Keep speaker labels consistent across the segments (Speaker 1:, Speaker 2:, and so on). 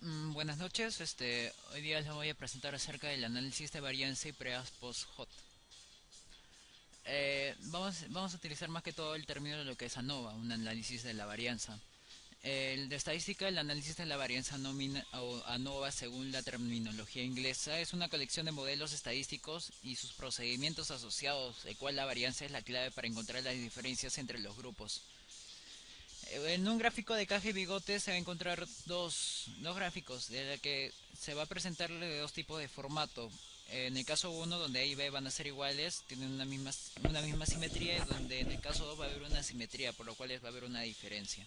Speaker 1: Buenas noches, hoy día les voy a presentar acerca del análisis de varianza y pruebas post-hot. Vamos a utilizar más que todo el término de lo que es ANOVA, un análisis de la varianza. El de estadística, el análisis de la varianza o ANOVA, según la terminología inglesa, es una colección de modelos estadísticos y sus procedimientos asociados, el cual la varianza es la clave para encontrar las diferencias entre los grupos. En un gráfico de caja y bigote se va a encontrar dos gráficos, de la que se va a presentarle de dos tipos de formato. En el caso uno, donde A y B van a ser iguales, tienen una misma simetría, y donde en el caso 2 va a haber una simetría, por lo cual va a haber una diferencia.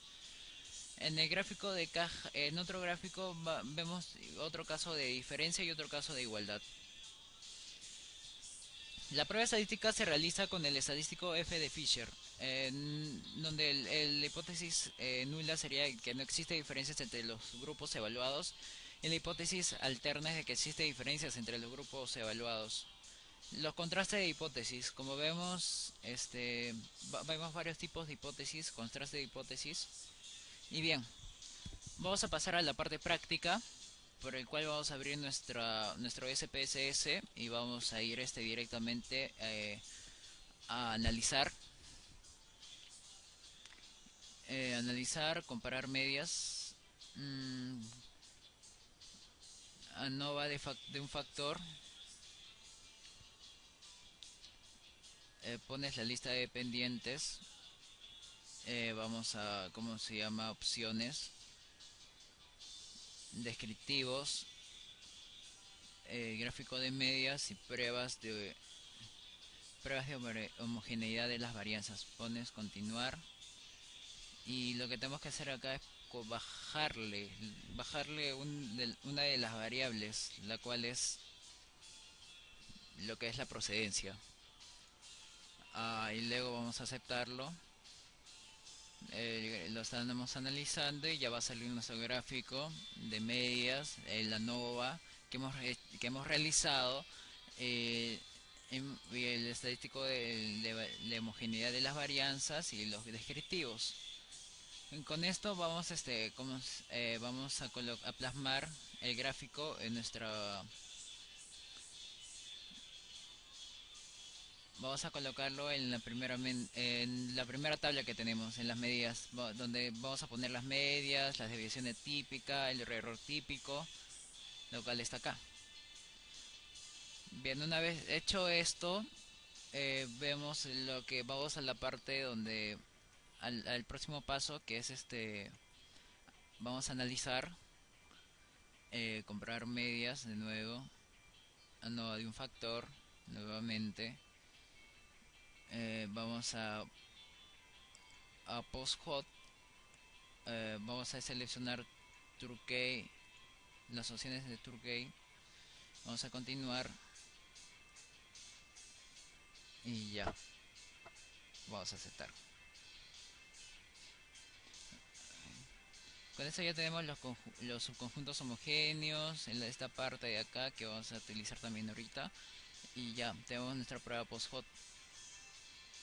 Speaker 1: En el gráfico de caja, en otro gráfico vemos otro caso de diferencia y otro caso de igualdad. La prueba estadística se realiza con el estadístico F de Fisher, donde la hipótesis nula sería que no existe diferencias entre los grupos evaluados, y la hipótesis alterna es de que existe diferencias entre los grupos evaluados. Los contrastes de hipótesis, como vemos, vemos varios tipos de hipótesis, contraste de hipótesis. Y bien, vamos a pasar a la parte práctica, por el cual vamos a abrir nuestro SPSS y vamos a ir directamente a analizar, comparar medias, mmm, ANOVA de un factor, pones la lista de pendientes, vamos a, ¿cómo se llama? Opciones, descriptivos, gráfico de medias y pruebas de homogeneidad de las varianzas. Pones continuar y lo que tenemos que hacer acá es bajarle una de las variables, la cual es lo que es la procedencia. Y luego vamos a aceptarlo. Lo estamos analizando y ya va a salir nuestro gráfico de medias, la NOVA que hemos realizado, eh, y el estadístico de homogeneidad de las varianzas y los descriptivos. Con esto vamos a plasmar el gráfico en nuestra. Vamos a colocarlo en la primera tabla que tenemos, en las medidas, donde vamos a poner las medias, las desviaciones típicas, el error típico, lo cual está acá. Bien, una vez hecho esto, vemos lo que vamos a la parte donde al próximo paso, que es vamos a analizar, comprar medias de nuevo, no de un factor, nuevamente. Vamos a post-hot. Vamos a seleccionar Turkey, las opciones de Turkey. Vamos a continuar y ya, vamos a aceptar. Con esto ya tenemos los subconjuntos homogéneos en esta parte de acá que vamos a utilizar también ahorita. Y ya tenemos nuestra prueba post-hot.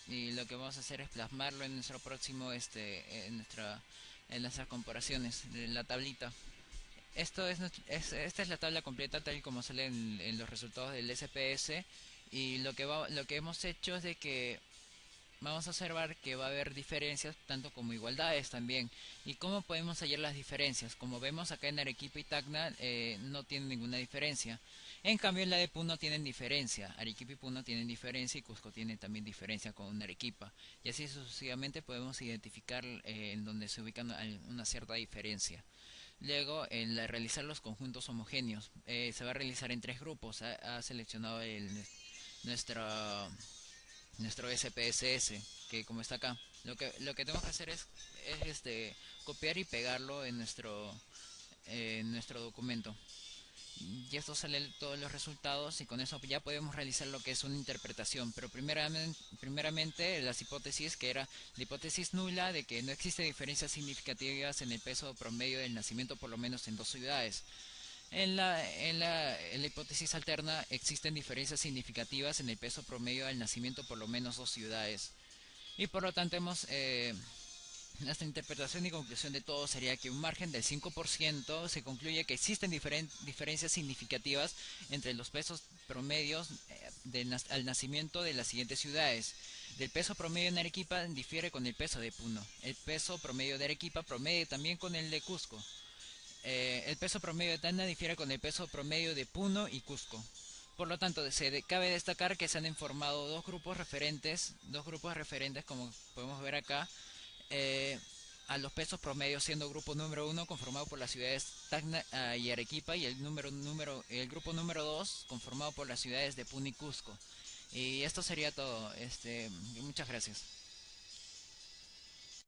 Speaker 1: Y lo que vamos a hacer es plasmarlo en nuestro próximo, en nuestras comparaciones, en la tablita. Esta es la tabla completa tal y como sale en los resultados del SPS. Y lo que hemos hecho es de que vamos a observar que va a haber diferencias tanto como igualdades también. ¿Y cómo podemos hallar las diferencias? Como vemos acá en Arequipa y Tacna, no tienen ninguna diferencia. En cambio en la de Puno tienen diferencia. Arequipa y Puno tienen diferencia y Cusco tiene también diferencia con Arequipa. Y así sucesivamente podemos identificar en donde se ubican una cierta diferencia. Luego, realizar los conjuntos homogéneos, se va a realizar en tres grupos. Ha seleccionado nuestra nuestro SPSS, que como está acá. Lo que tenemos que hacer es copiar y pegarlo en nuestro documento. Y esto sale todos los resultados y con eso ya podemos realizar lo que es una interpretación. Pero primeramente las hipótesis, que era la hipótesis nula de que no existe diferencias significativas en el peso promedio del nacimiento por lo menos en dos ciudades. En la hipótesis alterna existen diferencias significativas en el peso promedio del nacimiento por lo menos dos ciudades. Y por lo tanto Nuestra interpretación y conclusión de todo sería que un margen del 5% se concluye que existen diferencias significativas entre los pesos promedios al nacimiento de las siguientes ciudades. Del peso promedio en Arequipa difiere con el peso de Puno. El peso promedio de Arequipa promedio también con el de Cusco. El peso promedio de Tacna difiere con el peso promedio de Puno y Cusco. Por lo tanto, cabe destacar que se han informado dos grupos referentes como podemos ver acá, eh, a los pesos promedios, siendo grupo número uno conformado por las ciudades Tacna y Arequipa, y el grupo número 2 conformado por las ciudades de Puno y Cusco. Y esto sería todo. Muchas gracias.